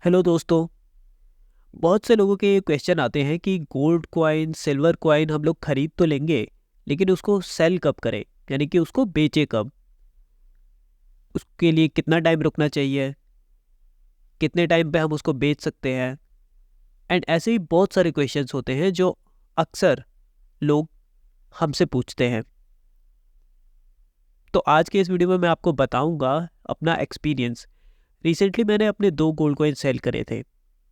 Hello दोस्तों। बहुत से लोगों के क्वेश्चन आते हैं कि गोल्ड कॉइन सिल्वर कॉइन हम लोग खरीद तो लेंगे, लेकिन उसको सेल कब करें, यानी कि उसको बेचे कब, उसके लिए कितना टाइम रुकना चाहिए, कितने टाइम पे हम उसको बेच सकते हैं। एंड ऐसे ही बहुत सारे क्वेश्चंस होते हैं जो अक्सर लोग हमसे पूछते हैं। तो आज के इस वीडियो में मैं आपको बताऊंगा अपना एक्सपीरियंस। रिसेंटली मैंने अपने दो गोल्ड कॉइन सेल करे थे।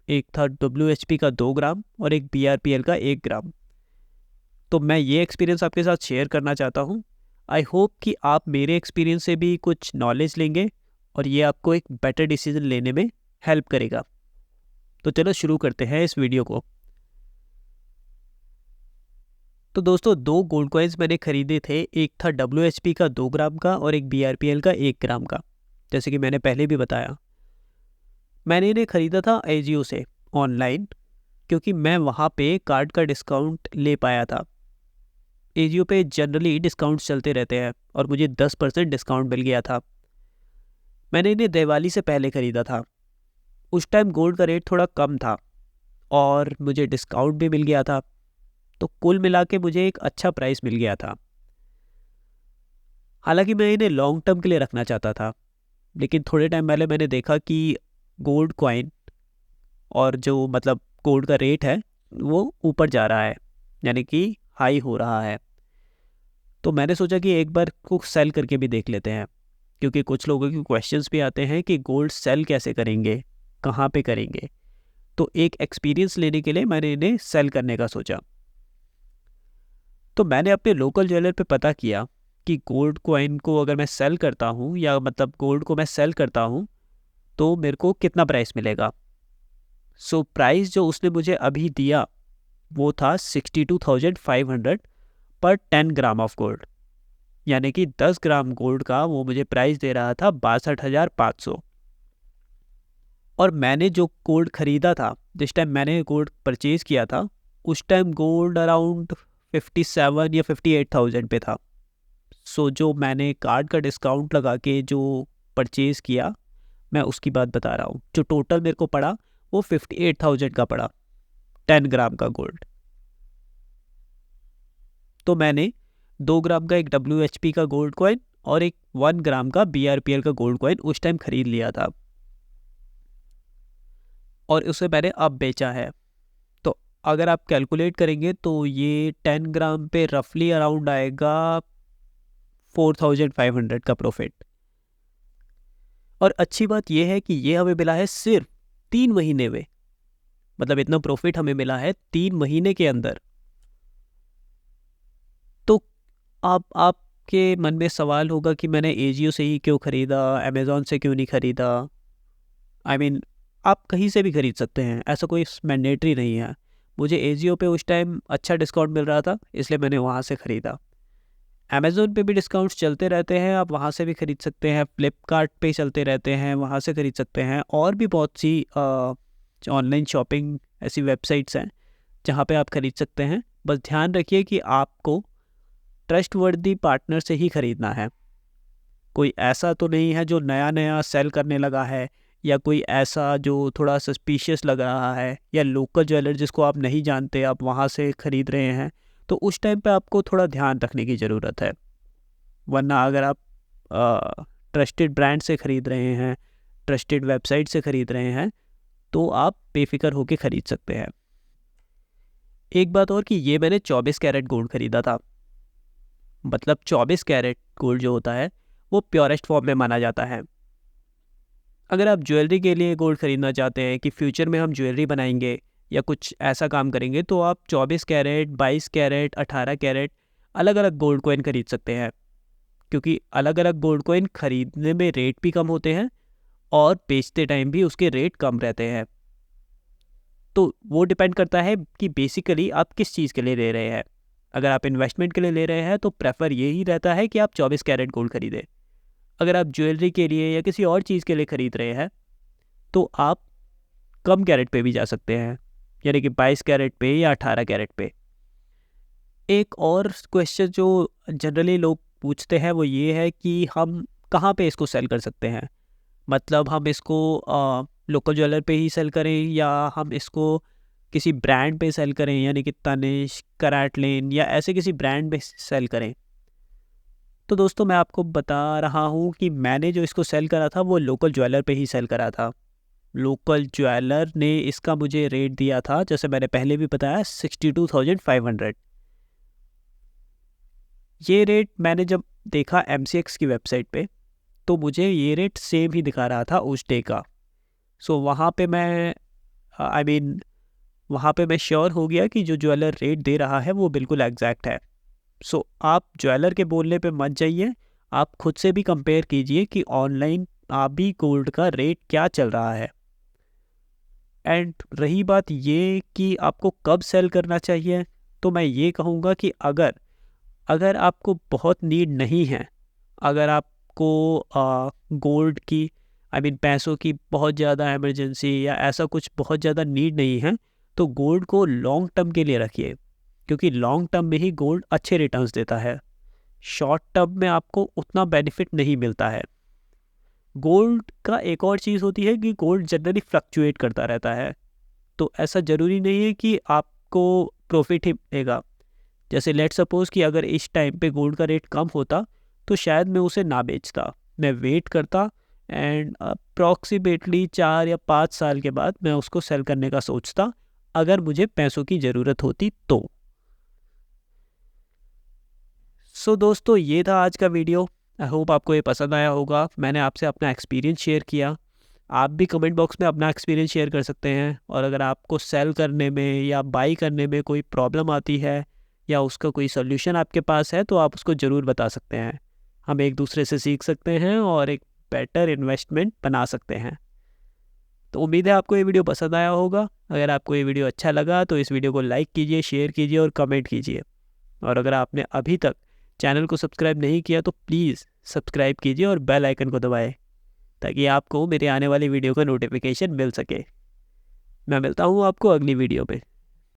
एक था WHP का 2 ग्राम और एक BRPL का 1 ग्राम। तो मैं ये एक्सपीरियंस आपके साथ शेयर करना चाहता हूँ। आई होप कि आप मेरे एक्सपीरियंस से भी कुछ नॉलेज लेंगे और ये आपको एक बेटर डिसीजन लेने में हेल्प करेगा। तो चलो शुरू करते हैं इस वीडियो को। तो दोस्तों, दो गोल्ड कॉइन्स मैंने खरीदे थे। एक था WHP का 2 ग्राम का और एक BRPL का 1 ग्राम का। जैसे कि मैंने पहले भी बताया, मैंने इन्हें खरीदा था एजियो से ऑनलाइन, क्योंकि मैं वहाँ पे कार्ड का डिस्काउंट ले पाया था। एजियो पे जनरली डिस्काउंट्स चलते रहते हैं और मुझे 10% डिस्काउंट मिल गया था। मैंने इन्हें दिवाली से पहले ख़रीदा था। उस टाइम गोल्ड का रेट थोड़ा कम था और मुझे डिस्काउंट भी मिल गया था। तो कुल मिला के मुझे एक अच्छा प्राइस मिल गया था। हालांकि मैं इन्हें लॉन्ग टर्म के लिए रखना चाहता था, लेकिन थोड़े टाइम पहले मैंने देखा कि गोल्ड कॉइन और जो मतलब गोल्ड का रेट है वो ऊपर जा रहा है, यानी कि हाई हो रहा है। तो मैंने सोचा कि एक बार को सेल करके भी देख लेते हैं, क्योंकि कुछ लोगों के क्वेश्चंस भी आते हैं कि गोल्ड सेल कैसे करेंगे, कहाँ पे करेंगे। तो एक एक्सपीरियंस लेने के लिए मैंने इन्हें सेल करने का सोचा। तो मैंने अपने लोकल ज्वेलर पे पता किया कि गोल्ड कॉइन को अगर मैं सेल करता हूँ, या मतलब गोल्ड को मैं सेल करता हूँ, तो मेरे को कितना प्राइस मिलेगा। सो प्राइस जो उसने मुझे अभी दिया वो था 62,500 पर 10 ग्राम ऑफ गोल्ड, यानी कि 10 ग्राम गोल्ड का वो मुझे प्राइस दे रहा था 62,500। और मैंने जो गोल्ड खरीदा था, जिस टाइम मैंने गोल्ड परचेज किया था, उस टाइम गोल्ड अराउंड 57 या 58,000 पे था। सो जो मैंने कार्ड का डिस्काउंट लगा के जो परचेज किया, मैं उसकी बात बता रहा हूँ। जो टोटल मेरे को पड़ा वो 58,000 का पड़ा, 10 ग्राम का गोल्ड। तो मैंने 2 ग्राम का एक WHP का गोल्ड कॉइन और एक 1 ग्राम का BRPL का गोल्ड कॉइन उस टाइम खरीद लिया था, और उसे मैंने अब बेचा है। तो अगर आप कैलकुलेट करेंगे तो ये 10 ग्राम पे रफली अराउंड आएगा 4,500 का प्रॉफिट। और अच्छी बात यह है कि ये हमें मिला है सिर्फ 3 महीने में। मतलब इतना प्रॉफिट हमें मिला है 3 महीने के अंदर। तो आपके मन में सवाल होगा कि मैंने एजियो से ही क्यों ख़रीदा, अमेज़ॉन से क्यों नहीं ख़रीदा। आई मीन, आप कहीं से भी ख़रीद सकते हैं, ऐसा कोई मैंडेटरी नहीं है। मुझे एजियो पे उस टाइम अच्छा डिस्काउंट मिल रहा था, इसलिए मैंने वहाँ से ख़रीदा। अमेज़ॉन पे भी डिस्काउंट्स चलते रहते हैं, आप वहाँ से भी ख़रीद सकते हैं। फ्लिपकार्ट पे चलते रहते हैं, वहाँ से ख़रीद सकते हैं। और भी बहुत सी ऑनलाइन शॉपिंग ऐसी वेबसाइट्स हैं जहाँ पे आप ख़रीद सकते हैं। बस ध्यान रखिए कि आपको ट्रस्टवर्दी पार्टनर से ही ख़रीदना है। कोई ऐसा तो नहीं है जो नया नया सेल करने लगा है, या कोई ऐसा जो थोड़ा सस्पिशियस लग रहा है, या लोकल ज्वेलर जिसको आप नहीं जानते आप वहाँ से ख़रीद रहे हैं। तो उस टाइम पे आपको थोड़ा ध्यान रखने की ज़रूरत है। वरना अगर आप ट्रस्टेड ब्रांड से ख़रीद रहे हैं, ट्रस्टेड वेबसाइट से ख़रीद रहे हैं, तो आप बेफिक्र होकर ख़रीद सकते हैं। एक बात और कि ये मैंने 24 कैरेट गोल्ड ख़रीदा था। मतलब 24 कैरेट गोल्ड जो होता है वो प्योरेस्ट फॉर्म में माना जाता है। अगर आप ज्वेलरी के लिए गोल्ड ख़रीदना चाहते हैं कि फ्यूचर में हम ज्वेलरी बनाएंगे या कुछ ऐसा काम करेंगे, तो आप 24 कैरेट, 22 कैरेट, 18 कैरेट अलग अलग गोल्ड कॉइन ख़रीद सकते हैं। क्योंकि अलग अलग गोल्ड कॉइन ख़रीदने में रेट भी कम होते हैं और बेचते टाइम भी उसके रेट कम रहते हैं। तो वो डिपेंड करता है कि बेसिकली आप किस चीज़ के लिए ले रहे हैं। अगर आप इन्वेस्टमेंट के लिए ले रहे हैं तो प्रेफर यही रहता है कि आप 24 कैरेट गोल्ड खरीदें। अगर आप ज्वेलरी के लिए या किसी और चीज़ के लिए ख़रीद रहे हैं तो आप कम कैरेट पे भी जा सकते हैं, यानी कि 22 कैरेट पे या 18 कैरेट पे। एक और क्वेश्चन जो जनरली लोग पूछते हैं वो ये है कि हम कहाँ पे इसको सेल कर सकते हैं। मतलब हम इसको लोकल ज्वेलर पे ही सेल करें या हम इसको किसी ब्रांड पे सेल करें, यानी कि तनिष्क, कैरेटलिन या ऐसे किसी ब्रांड पे सेल करें। तो दोस्तों मैं आपको बता रहा हूँ कि मैंने जो इसको सेल करा था वो लोकल ज्वेलर पे ही सेल करा था। लोकल ज्वेलर ने इसका मुझे रेट दिया था, जैसे मैंने पहले भी बताया, 62,500। ये रेट मैंने जब देखा MCX की वेबसाइट पे, तो मुझे ये रेट सेम ही दिखा रहा था उस डे का। सो वहाँ पे मैं वहाँ पे मैं श्योर हो गया कि जो ज्वेलर रेट दे रहा है वो बिल्कुल एग्जैक्ट है। सो आप ज्वेलर के बोलने पे मत जाइए, आप खुद से भी कंपेयर कीजिए कि ऑनलाइन अभी गोल्ड का रेट क्या चल रहा है। एंड रही बात ये कि आपको कब सेल करना चाहिए, तो मैं ये कहूँगा कि अगर आपको बहुत नीड नहीं है, अगर आपको गोल्ड की पैसों की बहुत ज़्यादा इमरजेंसी या ऐसा कुछ बहुत ज़्यादा नीड नहीं है, तो गोल्ड को लॉन्ग टर्म के लिए रखिए, क्योंकि लॉन्ग टर्म में ही गोल्ड अच्छे रिटर्न्स देता है। शॉर्ट टर्म में आपको उतना बेनिफिट नहीं मिलता है। गोल्ड का एक और चीज़ होती है कि गोल्ड जनरली फ्लक्चुएट करता रहता है, तो ऐसा ज़रूरी नहीं है कि आपको प्रॉफिट ही मिलेगा। जैसे लेट सपोज़ कि अगर इस टाइम पे गोल्ड का रेट कम होता तो शायद मैं उसे ना बेचता, मैं वेट करता एंड अप्रॉक्सीमेटली 4 या 5 साल के बाद मैं उसको सेल करने का सोचता, अगर मुझे पैसों की ज़रूरत होती तो। सो दोस्तों ये था आज का वीडियो। आई होप आपको ये पसंद आया होगा। मैंने आपसे अपना एक्सपीरियंस शेयर किया। आप भी कमेंट बॉक्स में अपना एक्सपीरियंस शेयर कर सकते हैं, और अगर आपको सेल करने में या बाई करने में कोई प्रॉब्लम आती है या उसका कोई सोल्यूशन आपके पास है तो आप उसको ज़रूर बता सकते हैं। हम एक दूसरे से सीख सकते हैं और एक बेटर इन्वेस्टमेंट बना सकते हैं। तो उम्मीद है आपको ये वीडियो पसंद आया होगा। अगर आपको ये वीडियो अच्छा लगा तो इस वीडियो को लाइक कीजिए, शेयर कीजिए और कमेंट कीजिए। और अगर आपने अभी तक चैनल को सब्सक्राइब नहीं किया तो प्लीज़ सब्सक्राइब कीजिए और बेल आइकन को दबाएं, ताकि आपको मेरे आने वाली वीडियो का नोटिफिकेशन मिल सके। मैं मिलता हूँ आपको अगली वीडियो में।